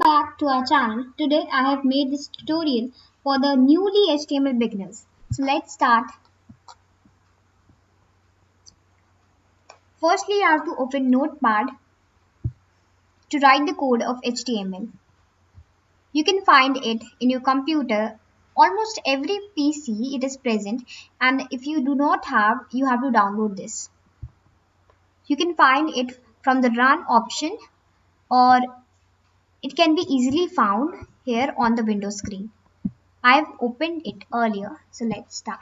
back to our channel. Today I have made this tutorial for the newly HTML beginners. So let's start. Firstly, you have to open Notepad to write the code of HTML. You can find it in your computer. Almost every PC it is present, and if you do not have, you have to download this. You can find it from the run option, or it can be easily found here on the Windows screen. I have opened it earlier, so let's start.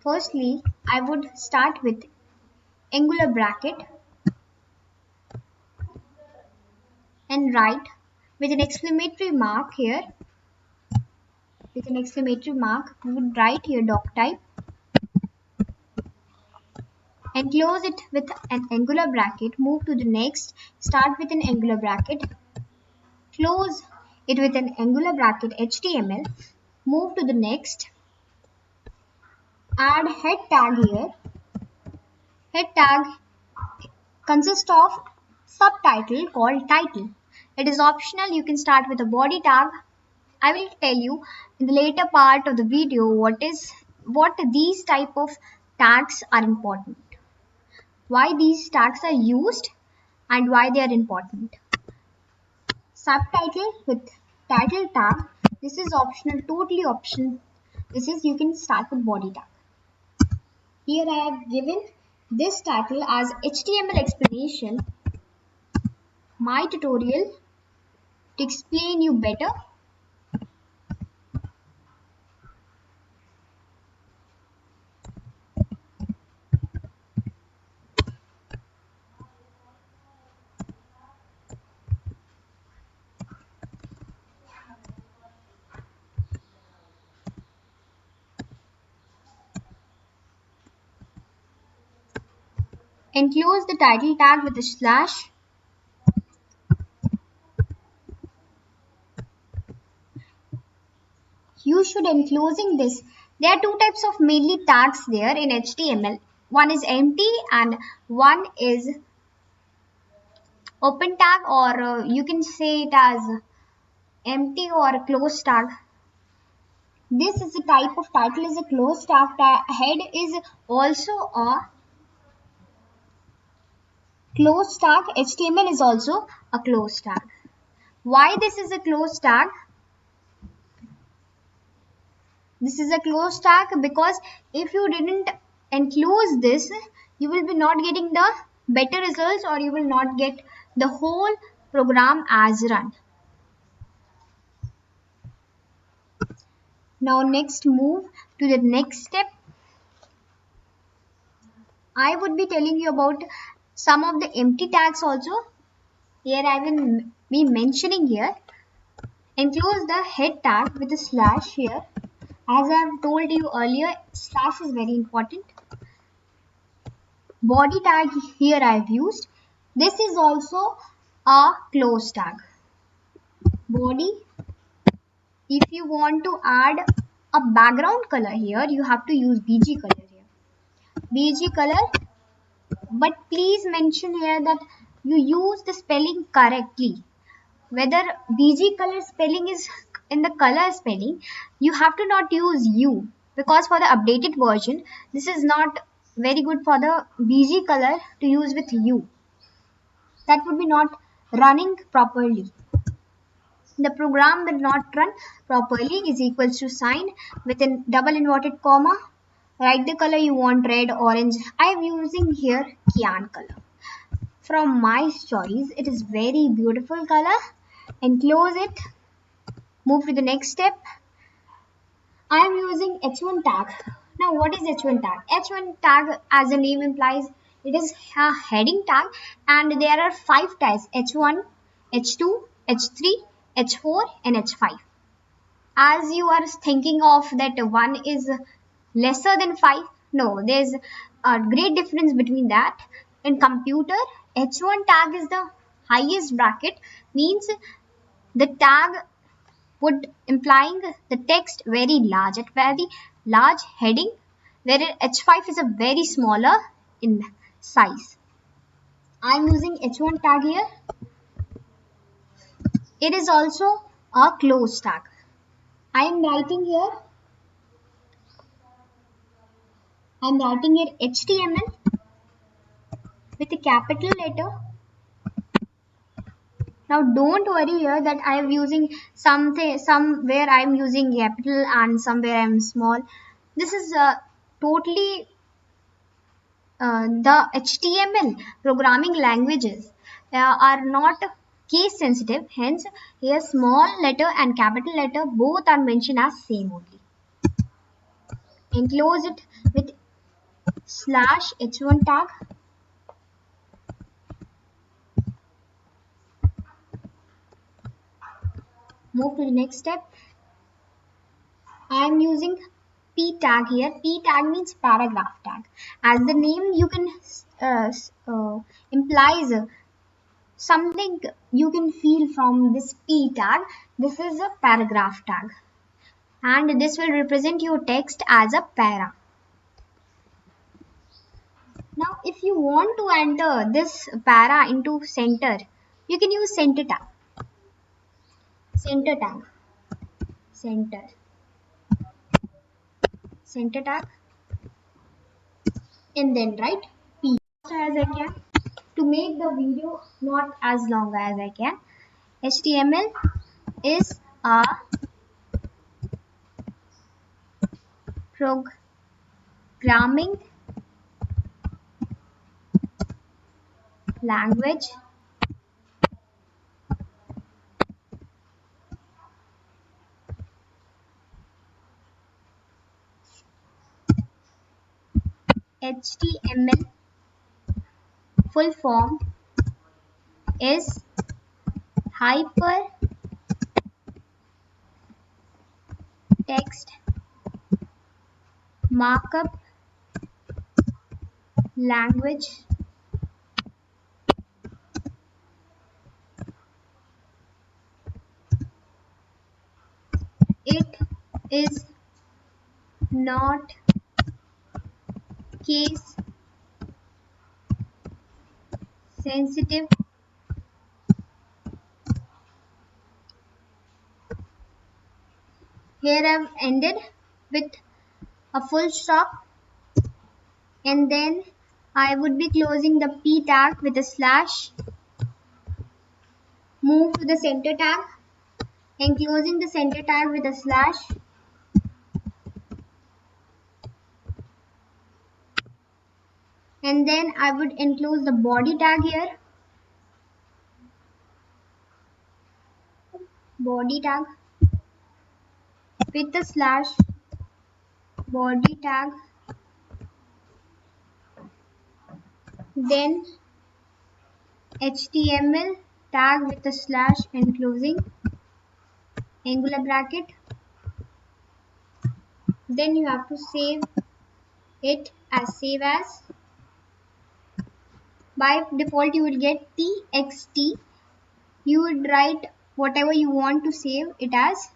Firstly, I would start with angular bracket and write with an exclamatory mark here. With an exclamatory mark, we would write here doc type and close it with an angular bracket. Move to the next, start with an angular bracket, close it with an angular bracket HTML. Move to the next, add head tag here. Head tag consists of subtitle called title. It is optional. You can start with a body tag. I will tell you in the later part of the video what these type of tags are important, why these tags are used, and why they are important. Subtitle with title tag, this is optional, totally optional. This is, you can start with body tag. Here I have given this title as HTML explanation, my tutorial to explain you better. Enclose the title tag with a slash. You should enclosing this. There are two types of mainly tags there in HTML. One is empty and one is open tag, or you can say it as empty or closed tag. This is a type of title is a closed tag. Head is also a closed tag. HTML is also a closed tag. Why this is a closed tag? This is a closed tag because if you didn't enclose this, you will be not getting the better results, or you will not get the whole program as run. Now next, move to the next step. I would be telling you about some of the empty tags also. Here I will be mentioning here. Enclose the head tag with a slash here. As I have told you earlier, slash is very important. Body tag here I have used. This is also a close tag. Body. If you want to add a background color here, you have to use BG color here. BG color. But please mention here that you use the spelling correctly. Whether BG color spelling is in the color spelling, you have to not use U, because for the updated version, this is not very good for the BG color to use with U. That would be not running properly. The program will not run properly is equals to sign with a double inverted comma. Write the color you want, red, orange. I am using here cyan color. From my choice, it is very beautiful color. Enclose it. Move to the next step. I am using H1 tag. Now what is H1 tag? H1 tag, as the name implies, it is a heading tag, and there are 5 tags: H1, H2, H3, H4 and H5. As you are thinking of that one is lesser than 5, no, there is a great difference between that. In computer, H1 tag is the highest bracket, means the tag would implying the text very large, at very large heading, whereas H5 is a very smaller in size. I'm using h1 tag here. It is also a close tag. I am writing here. I'm writing here HTML with a capital letter. Now don't worry here that I am using somewhere I am using capital and somewhere I am small. This is totally the HTML programming languages are not case sensitive. Hence, here small letter and capital letter both are mentioned as same only. Enclose it with slash h1 tag. Move to the next step. I am using p tag here. P tag means paragraph tag. As the name you can implies something you can feel from this p tag. This is a paragraph tag, and this will represent your text as a para. Now, if you want to enter this para into center, you can use center tag. Center tag. Center. Center tag. And then write P as I can. To make the video not as long as I can, HTML is a programming language HTML full form is hyper text markup language. It is not case sensitive. Here I've ended with a full stop, and then I would be closing the p tag with a slash, move to the center tag and closing the center tag with a slash, and then I would enclose the body tag here, body tag with a slash, body tag, then HTML tag with a slash enclosing angular bracket. Then you have to save it as save as. By default you will get txt. You would write whatever you want to save it as.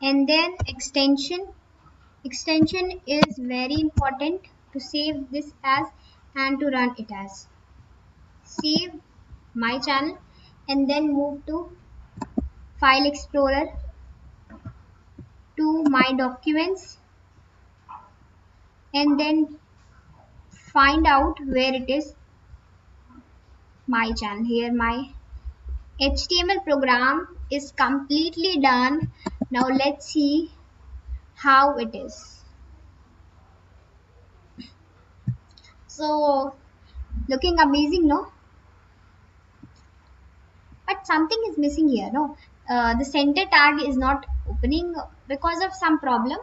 And then extension is very important to save this as and to run it as. Save my channel and then move to file explorer, to my documents, and then find out where it is. My channel. Here my HTML program is completely done. Now let's see how it is. So looking amazing, no? But something is missing here, no? The center tag is not opening because of some problem.